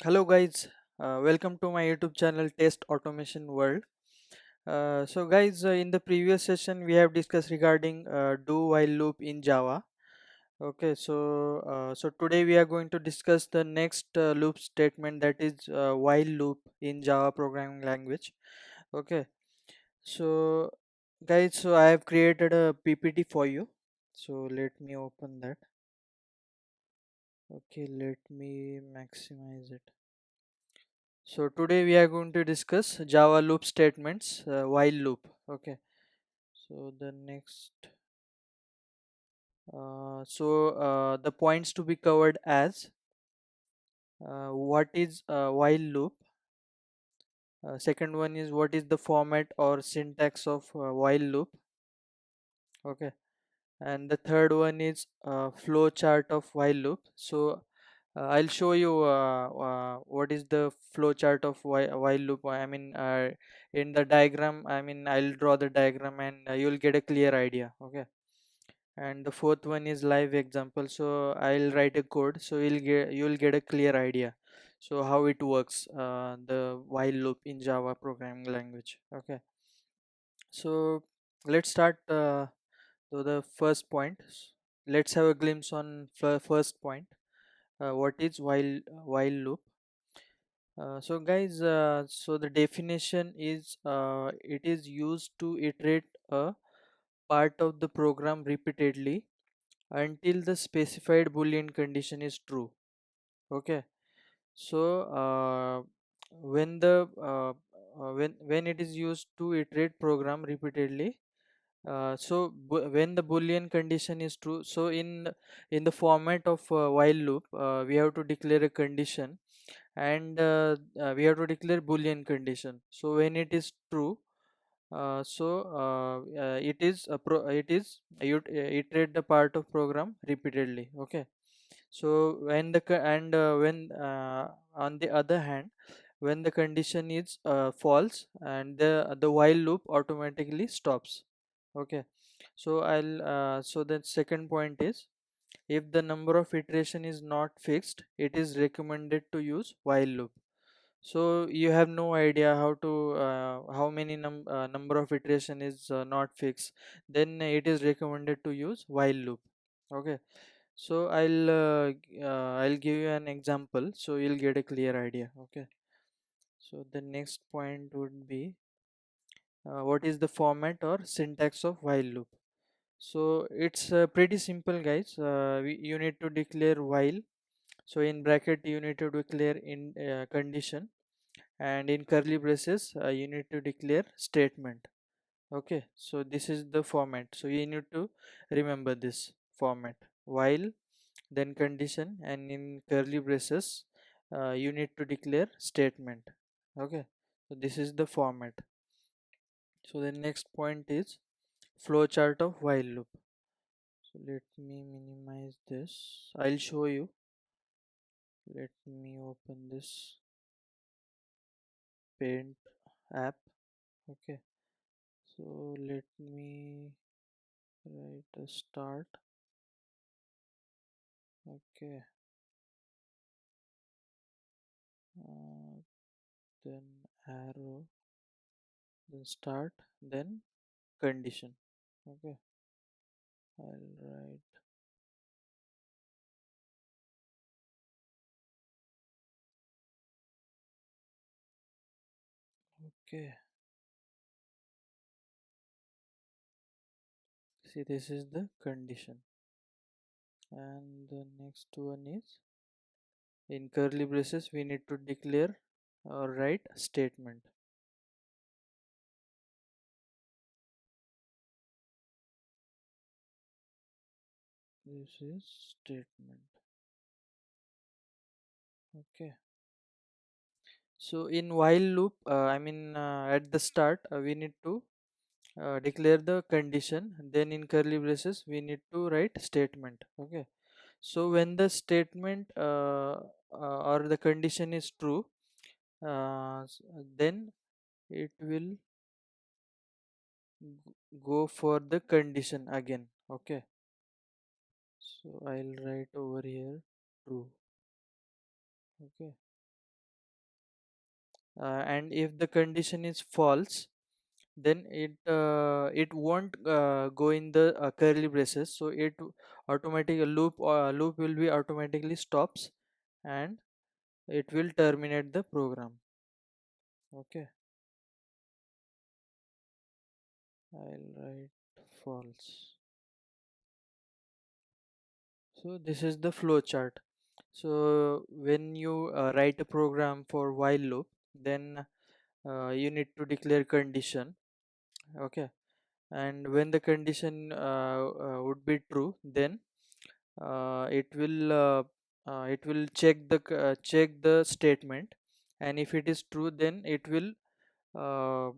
Hello guys, welcome to my YouTube channel Test Automation World. In the previous session we have discussed regarding do while loop in Java. So today we are going to discuss the next loop statement, that is while loop in Java programming language. Okay, so so I have created a PPT for you. So let me open that. Okay, let me maximize it. So today we are going to discuss Java loop statements, while loop. Okay. So the next, the points to be covered as what is while loop. Second one is what is the format or syntax of while loop. Okay. And the third one is flow chart of while loop. So I'll show you what is the flow chart of while loop. In the diagram, I'll draw the diagram and you'll get a clear idea. Okay. And the fourth one is live example. So I'll write a code, so you'll get a clear idea. So how it works, the while loop in Java programming language. Okay. So let's start to the first point. Let's have a glimpse on first point. What is while loop? So the definition is it is used to iterate a part of the program repeatedly until the specified boolean condition is true. Okay. So when the when it is used to iterate program repeatedly, when the boolean condition is true, so in the format of while loop, we have to declare a condition, and we have to declare boolean condition. So when it is true, it is you iterate the part of program repeatedly. Okay. So when the co- and when on the other hand, when the condition is false, and the while loop automatically stops. Okay. So the second point is, if the number of iteration is not fixed, it is recommended to use while loop. So you have no idea how many number of iteration is not fixed, then it is recommended to use while loop. Okay. So I'll give you an example, so you'll get a clear idea. Okay. So the next point would be what is the format or syntax of while loop. So it's pretty simple, guys. You need to declare while. So in bracket you need to declare in condition, and in curly braces you need to declare statement. Okay. So this is the format, so you need to remember this format: while, then condition, and in curly braces you need to declare statement. Okay. So this is the format. So the next point is flowchart of while loop. So let me minimize this, I'll show you. Let me open this paint app. Okay. So let me write a start. Okay. uh, then arrow, then start, then condition. Okay. I'll write. Okay. See, this is the condition. And the next one is, in curly braces we need to declare or write statement. This is statement. Okay. So in while loop, at the start we need to declare the condition, then in curly braces we need to write statement. Okay. So when the statement or the condition is true, then it will go for the condition again. Okay. So I'll write over here true. Okay. and if the condition is false, then it won't go in the curly braces, so it automatic loop will be automatically stops, and it will terminate the program. Okay, I'll write false. So this is the flow chart. So when you write a program for while loop, then you need to declare condition. Okay, and when the condition would be true, then it will check the statement, and if it is true, then uh,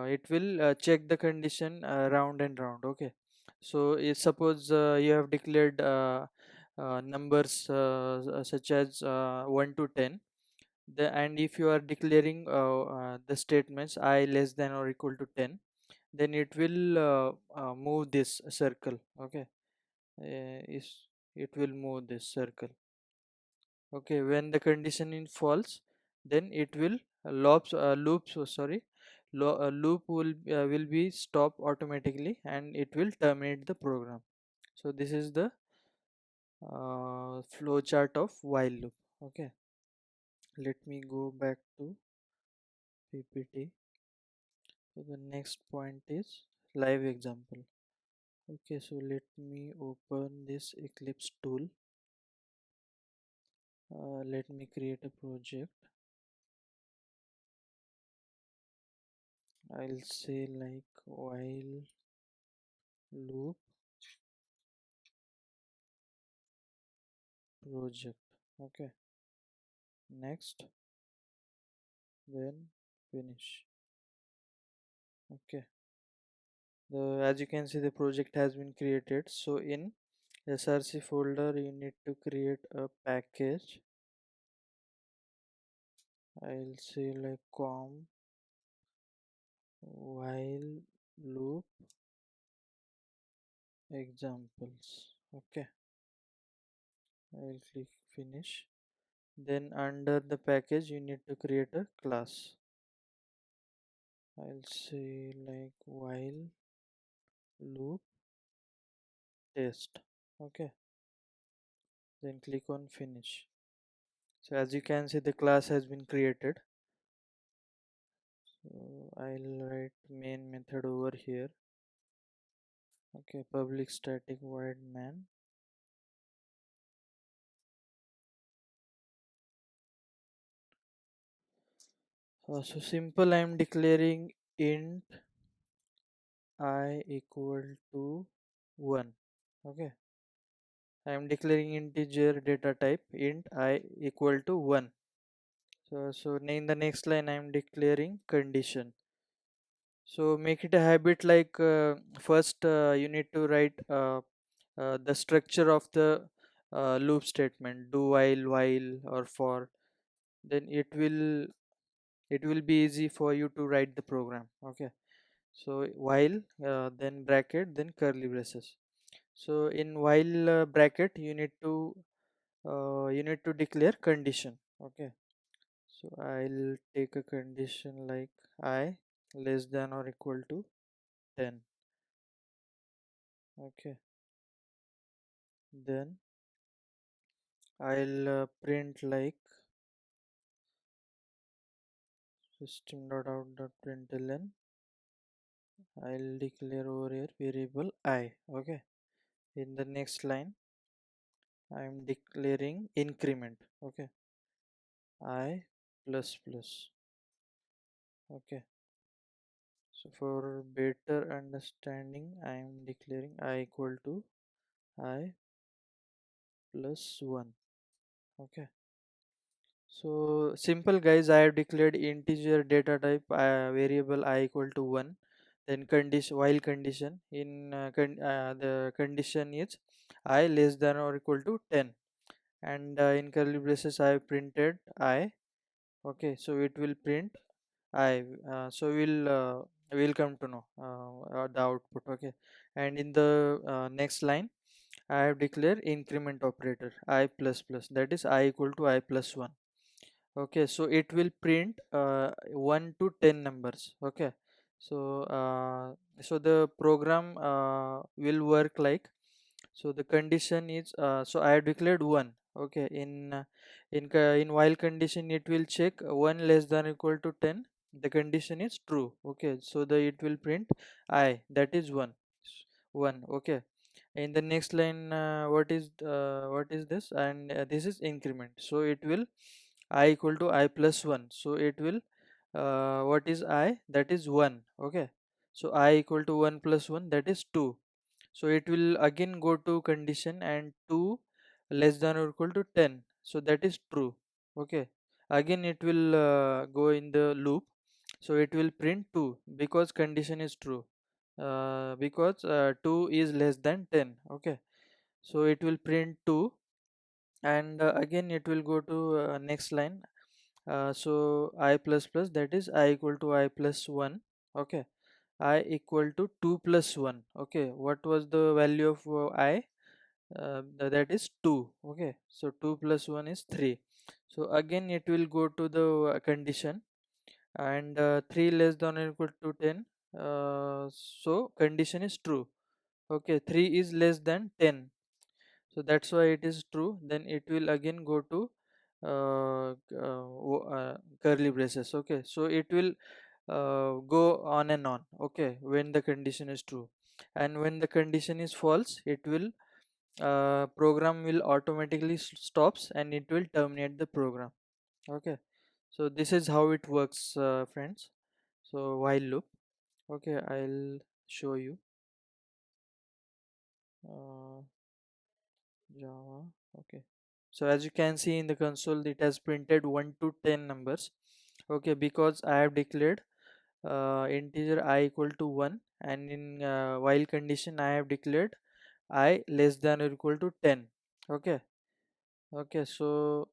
it will check the condition round and round. Okay, so if suppose you have declared numbers such as 1 to 10, and if you are declaring the statements I less than or equal to 10, then it will move this circle. Okay, is it will move this circle. Okay, when the condition is false, then it will loop will be stop automatically, and it will terminate the program. So this is the flow chart of while loop. Okay, let me go back to PPT. So the next point is live example. Okay, so let me open this Eclipse tool. Let me create a project. I'll say like while loop project. Okay, next, then finish. Okay, as you can see, the project has been created. So in src folder you need to create a package. I'll say like com while loop examples. Okay, I'll click finish. Then under the package you need to create a class. I'll say like while loop test. Okay, then click on finish. So as you can see, the class has been created. So I'll write main method over here. Okay, public static void main. So simple, I'm declaring int I equal to 1. Okay, I'm declaring integer data type int I equal to 1. So in the next line I'm declaring condition. So make it a habit, like first you need to write the structure of the loop statement, do while or for. Then it will be easy for you to write the program. Okay, so while, then bracket, then curly braces. So in while bracket you need to declare condition. Okay, so I'll take a condition like I less than or equal to 10. Okay, then I'll print like system.out.println. I'll declare over here variable I. Okay, in the next line I'm declaring increment. Okay, I plus plus. Okay, so for better understanding I'm declaring I equal to I plus 1. Okay, so simple guys, I have declared integer data type variable I equal to 1. Then condition, while condition in the condition is I less than or equal to 10, and in curly braces I have printed I. Okay, so it will print I. So we'll come to know the output. Okay, and in the next line I have declared increment operator I plus plus, that is I equal to I plus 1. Okay, so it will print 1 to 10 numbers. Okay, so so the program will work like, so the condition is, so I have declared 1. Okay, in while condition it will check 1 less than or equal to 10, the condition is true. Okay, so the it will print I, that is 1. 1. Okay, in the next line, what is this, and this is increment, so it will I equal to I plus 1, so it will, what is I, that is 1. Okay, so I equal to 1 plus 1, that is 2. So it will again go to condition, and 2 less than or equal to 10, so that is true. Okay, again it will go in the loop, so it will print 2 because condition is true, because 2 is less than 10. Okay, so it will print 2, and again it will go to next line, so I plus plus, that is I equal to I plus 1. Okay, I equal to 2 plus 1. Okay, what was the value of I, that is 2. Okay, so 2 plus 1 is 3. So again it will go to the condition, and 3 less than or equal to 10, so condition is true. Okay, 3 is less than 10, so that's why it is true. Then it will again go to curly braces. Okay, so it will go on and on. Okay, when the condition is true, and when the condition is false, it will, program will automatically stops, and it will terminate the program. Okay, so this is how it works, friends. So while loop. Okay, I'll show you. uh, Java. Okay, so as you can see in the console, it has printed 1 to 10 numbers. Okay, because I have declared integer I equal to 1, and in while condition I have declared I less than or equal to 10. Okay, okay, so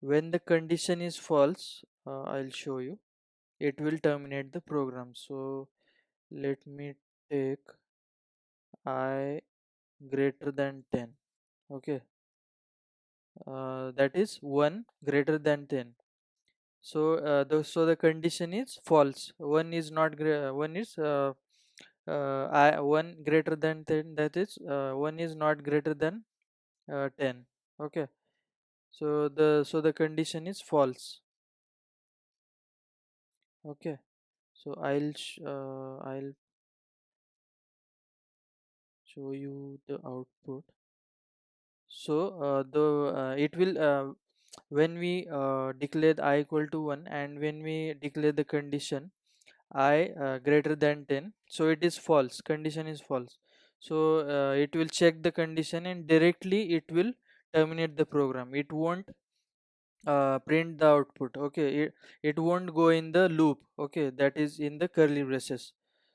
when the condition is false, I'll show you, it will terminate the program. So let me take I greater than 10. Okay, that is 1 greater than 10. So the condition is false, 1 is not 1 is, I 1 greater than 10, that is 1 is not greater than 10. Okay, so the condition is false. Okay, so I'll show you the output. So the it will, when we declare the I equal to 1, and when we declare the condition I greater than 10, so it is false, condition is false. So it will check the condition, and directly it will terminate the program. It won't print the output. Okay, it won't go in the loop. Okay, that is in the curly braces.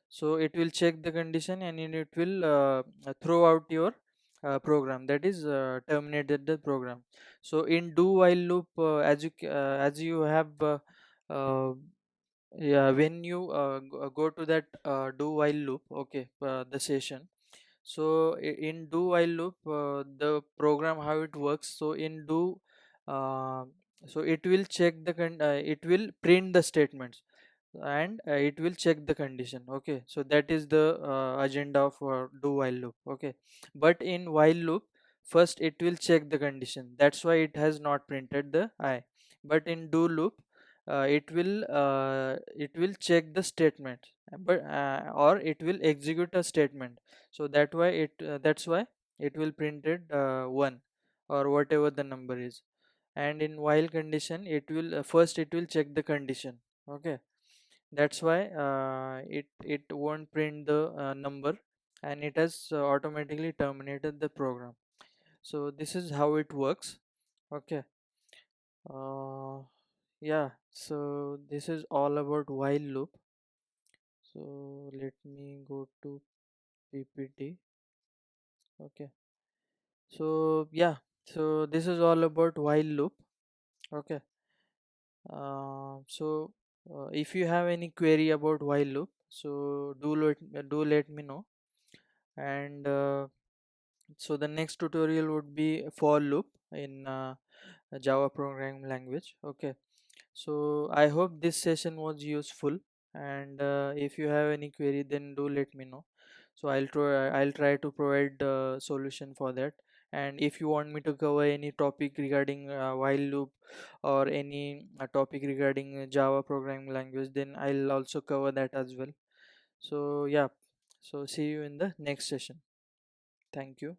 So it will check the condition, and then it will throw out your program, that is terminated the program. So in do while loop, as you have uh, yeah, when you go to that do while loop. Okay, the session. So in do while loop, the program how it works. So in do, uh, so it will check the it will print the statements, and it will check the condition. Okay, so that is the agenda of do while loop. Okay, but in while loop, first it will check the condition, that's why it has not printed the I. But in do loop, it will check the statement, but or it will execute a statement. So that's why it will printed 1, or whatever the number is. And in while condition, it will, first it will check the condition. Okay, that's why it won't print the number, and it has automatically terminated the program. So this is how it works. Okay, uh, yeah, so this is all about while loop. So let me go to PPT. Okay, so yeah, so this is all about while loop. Okay, so if you have any query about while loop, so do let me know. And so the next tutorial would be for loop in Java programming language. Okay, so I hope this session was useful, and if you have any query, then do let me know. So I'll try to provide the solution for that. And if you want me to cover any topic regarding while loop, or any topic regarding Java programming language, then I'll also cover that as well. So yeah, so see you in the next session. Thank you.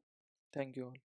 Thank you all.